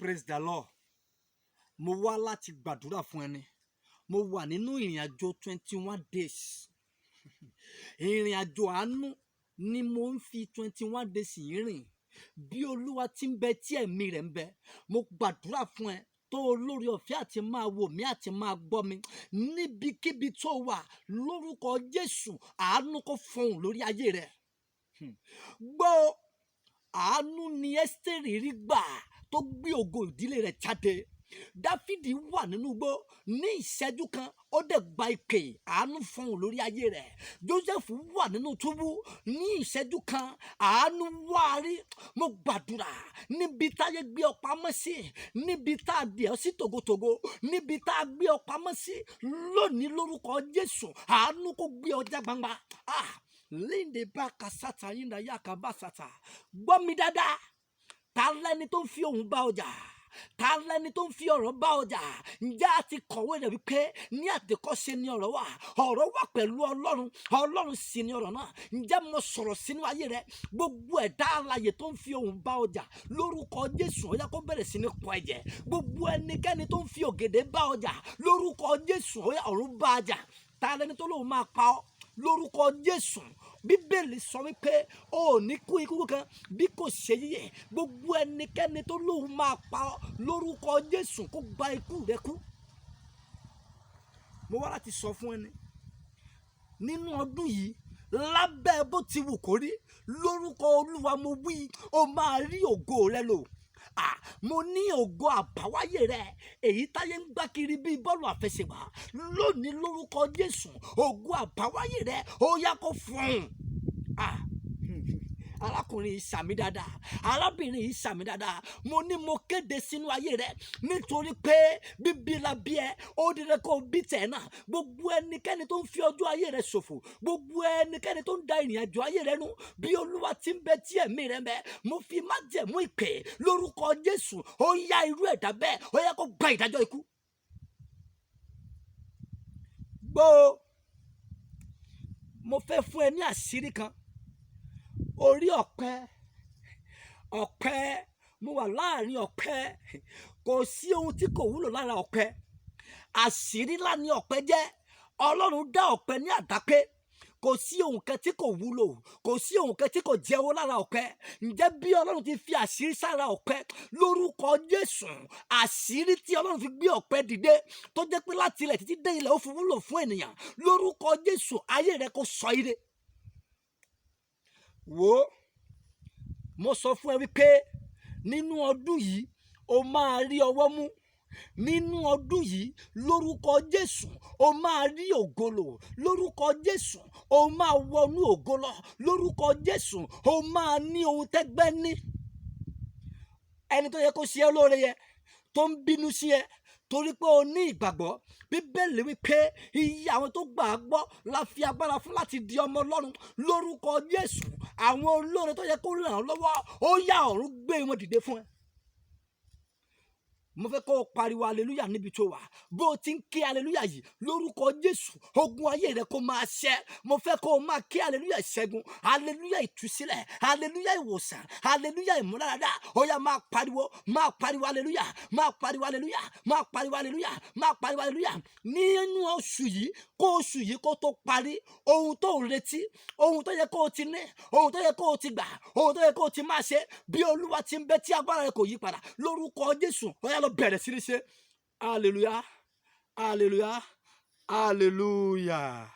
Praise the Lord. Mo wá láti gbàdúrà fún ẹni. Mo wà nínú ìrìn àjò 21 days. Ìrìn àjò àánú ni mo ń fi 21 days yìí rìn. Bí Olúwa ti ń bẹ tí ẹ̀mí rẹ̀ ń bẹ, mo gbàdúrà fún ẹ tó olórí ọ̀fẹ́ àti máa wò mí àti máa gbọ́ mi níbikíbi tó wà lórúkọ Jésù, àánú kó fọhùn lórí ayé rẹ̀. Gbọ́, àánú ni Ẹ́sítérì rí gbà tó gbé ògo ìdílé rẹ̀ jáde. Dáfídì wà nínú igbó ní ìṣẹ́jú kan ó dẹ̀ gba ìpè, àánú fọhùn lórí ayé rẹ̀. Jósẹ́fù wà nínú túbú ní ìṣẹ́jú kan, àánú wá rí. Mo gbàdúrà níbi táyé gbé ọ pamọ́ sí, níbi tá a dì ọ́ sí tògótògó, níbi tá a gbé ọ pamọ́ sí lónìí lórúkọ Jésù, àánú kó gbé ọ já gbangba. Linde baka sata yinda yaka basata. Gbọ́ mi dáadáa, ta lẹni tó ń fi ohùn bá ọjà? Ta lẹni tó ń fi ọ̀rọ̀ bá ọjà? Ǹjẹ́ a ti kọ̀wé rẹ̀ wípé ní àtèkọ́ṣe ni ọ̀rọ̀ wà pẹ̀lú Ọlọ́run, Ọlọ́run sì ni ọ̀rọ̀ náà. Ǹjẹ́ mo sọ̀rọ̀ sínú ayé rẹ? Gbogbo ẹ̀dá alààyè tó ń fi ohùn bá ọjà lórúkọ Jésù, ó yá kó bẹ̀rẹ̀ sí ní kọ ẹ̀jẹ̀. Gbogbo ẹnikẹ́ni tó ń fi ògèdè bá ọjà lórúkọ Jésù, ó yá ọ̀run bá ọjà. Ta lẹni tó lóun máa pa ọ́ lórúkọ Jésù? Bíbélì sọ wípé ó ní kú ikú kan bí kò ṣe yíyẹ. Gbogbo ẹnikẹ́ni tó lóun máa pa ọ́ lórúkọ Jésù kó gba ikú rẹ kú. Mo wá láti sọ fún ẹni nínú ọdún yìí, lábẹ́ bó ti wù kó rí, lórúkọ Olúwa mo wí, o máa rí ògo rẹ lò. Mo ní ògo àbáwáyé rẹ, èyí táyé ń gbá kiri bíi bọ́ọ̀lù àfẹsẹ̀gbá. Lónìí lórúkọ Jésù, ògo àbáwáyé rẹ ó yá kó fọhùn. Arákùnrin yìí sàmì dáadáa, arábìnrin yìí sàmì dáadáa. Mo ní mo kéde sínú ayé rẹ nítorí pé bíbí la bí ẹ, ó dídẹ kó bí tẹ̀ náà. Gbogbo ẹnikẹ́ni tó ń fi ọjọ́ ayé rẹ ṣòfò, gbogbo ẹnikẹ́ni tó ń da ìrìn àjò ayé rẹ nù, bí Olúwa ti ń bẹ tí ẹ̀mí rẹ ń bẹ, mo fi májẹ̀mú ìpè lórúkọ Jésù, ó yá irú ẹ̀dá bẹ́ẹ̀, ó yá kó gba ìdájọ́ ikú. Gbọ́, mo fẹ́ fún ẹ ní àṣírí kan. Orí ọ̀pẹ, mo wà láàrin ọ̀pẹ. Kò sí ohun tí kò wúlò lára ọ̀pẹ. Àṣírí ńlá ni ọ̀pẹ jẹ́. Ọlọ́run dá ọ̀pẹ ní àdápé. Kò sí ohun kan tí kò wúlò, kò sí ohun kan tí kò jẹ́wọ́ lára ọ̀pẹ. Ǹjẹ́ bí Ọlọ́run ti fi àṣírí sára ọ̀pẹ lórúkọ Jésù, àṣírí tí Ọlọ́run fi gbé ọ̀pẹ dìde tó jẹ́ pé láti ilẹ̀ títí dé ilẹ̀ ó fi wúlò fún ènìyàn, lórúkọ Jésù ayé rẹ kó sọ ire. Wo, mo sọ fún ẹ wípé nínú ọdún yìí o máa rí ọwọ́ mú. Nínú ọdún yìí lórúkọ Jésù o máa rí ògo lò. Lórúkọ Jésù o máa wọnú ògo lọ. Lórúkọ Jésù o máa ní ohun tẹ́gbẹ́ ní. Ẹni tó yẹ kó ṣe ẹ́ lóore yẹ tó ń bínú sí ẹ torí pé o ní ìgbàgbọ́. Bíbélì wípé iye àwọn tó gbà á gbọ́ la fi agbára fún láti di ọmọ Ọlọ́run. Lórúkọ Jésù, àwọn olóore tó yẹ kó ràn án lọ́wọ́, ó yá ọ̀run gbé wọn dìde fún ẹ. Mo fẹ́ kó o pariwo hallelujah níbi tó wà. Bó o ti ń ké hallelujah yìí lórúkọ Jésù, ogun ayé rẹ kó máa ṣẹ́. Mo fẹ́ kó o máa ké hallelujah ìṣẹ́gun, hallelujah ìtúsílẹ̀, hallelujah ìwòsàn, hallelujah ìmúláradá. Ó yá máa pariwo hallelujah, máa pariwo hallelujah, máa pariwo hallelujah, máa pariwo hallelujah. Nínú oṣù yìí kó tó parí, ohun tó ń retí, ohun tó yẹ kó o ti ní, ohun tó yẹ kó o ti gbà, ohun tó yẹ kó o ti máa ṣe, bí Olúwa ti ń bẹ tí agbára rẹ kò yí padà, lórúkọ Jésù ó yá lọ bẹ̀rẹ̀ sí ní ṣe hallelujah, hallelujah, hallelujah.